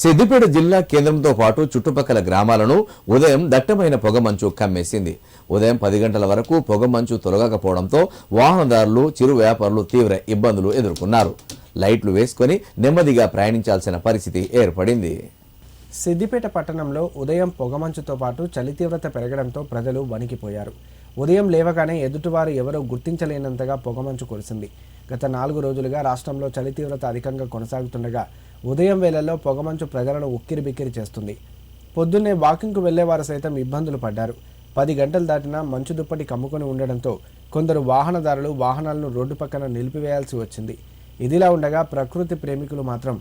సిద్దిపేట జిల్లా కేంద్రంతో పాటు చుట్టుపక్కల గ్రామాలను ఉదయం దట్టమైన పొగమంచు కమ్మేసింది. ఉదయం 10 గంటల వరకు పొగమంచు తొలగకపోవడంతో వాహనదారులు, చిరు వ్యాపారులు తీవ్ర ఇబ్బందులు ఎదుర్కొన్నారు. లైట్లు వేసుకొని నెమ్మదిగా ప్రయాణించాల్సిన పరిస్థితి ఏర్పడింది. సిద్దిపేట పట్టణంలో ఉదయం పొగమంచుతో పాటు చలి తీవ్రత పెరగడంతో ప్రజలు వణికిపోయారు. ఉదయం లేవగానే ఎదుటివారు ఎవరో గుర్తించలేనంతగా పొగమంచు కురిసింది. గత 4 రోజులుగా రాష్ట్రంలో చలి తీవ్రత అధికంగా కొనసాగుతుండగా ఉదయం వేళల్లో పొగమంచు ప్రజలను ఉక్కిరిబిక్కిరి చేస్తుంది. పొద్దున్నే వాకింగ్కు వెళ్లేవారు సైతం ఇబ్బందులు పడ్డారు. 10 గంటలు దాటినా మంచు దుప్పటి కమ్ముకొని ఉండడంతో కొందరు వాహనదారులు వాహనాలను రోడ్డు పక్కన నిలిపివేయాల్సి వచ్చింది. ఇదిలా ఉండగా ప్రకృతి ప్రేమికులు మాత్రం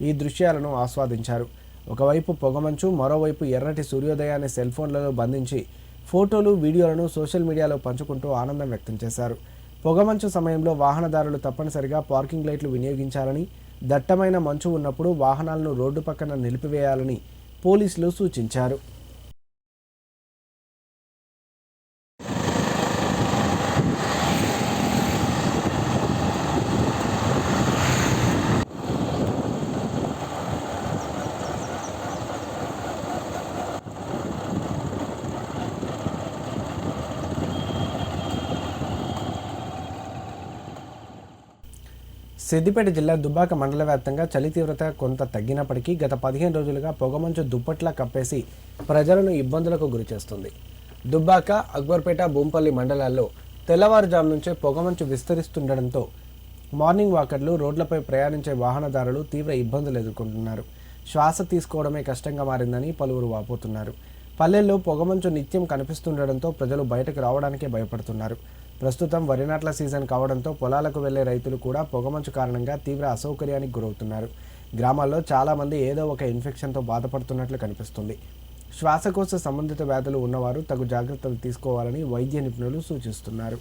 ఈ దృశ్యాలను ఆస్వాదించారు. ఒకవైపు పొగమంచు, మరోవైపు ఎర్రటి సూర్యోదయాన్ని సెల్ ఫోన్లలో బంధించి ఫోటోలు, వీడియోలను సోషల్ మీడియాలో పంచుకుంటూ ఆనందం వ్యక్తం చేశారు. పొగమంచు సమయంలో వాహనదారులు తప్పనిసరిగా పార్కింగ్ లైట్లు వినియోగించాలని, దట్టమైన మంచు ఉన్నప్పుడు వాహనాలను రోడ్డు పక్కన నిలిపివేయాలని పోలీసులు సూచించారు. సిద్దిపేట జిల్లా దుబ్బాక మండల వ్యాప్తంగా చలి తీవ్రత కొంత తగ్గినప్పటికీ గత 15 రోజులుగా పొగమంచు దుప్పట్లా కప్పేసి ప్రజలను ఇబ్బందులకు గురిచేస్తుంది. దుబ్బాక, అక్బర్పేట, భూంపల్లి మండలాల్లో తెల్లవారుజాము నుంచే పొగమంచు విస్తరిస్తుండటంతో మార్నింగ్ వాకర్లు, రోడ్లపై ప్రయాణించే వాహనదారులు తీవ్ర ఇబ్బందులు ఎదుర్కొంటున్నారు. శ్వాస తీసుకోవడమే కష్టంగా మారిందని పలువురు వాపోతున్నారు. పల్లెల్లో పొగమంచు నిత్యం కనిపిస్తుండటంతో ప్రజలు బయటకు రావడానికే భయపడుతున్నారు. ప్రస్తుతం వరి నాట్ల సీజన్ కావడంతో పొలాలకు వెళ్లే రైతులు కూడా పొగమంచు కారణంగా తీవ్ర అసౌకర్యానికి గురవుతున్నారు. గ్రామాల్లో చాలామంది ఏదో ఒక ఇన్ఫెక్షన్తో బాధపడుతున్నట్లు కనిపిస్తుంది. శ్వాసకోశ సంబంధిత వ్యాధులు ఉన్నవారు తగు జాగ్రత్తలు తీసుకోవాలని వైద్య నిపుణులు సూచిస్తున్నారు.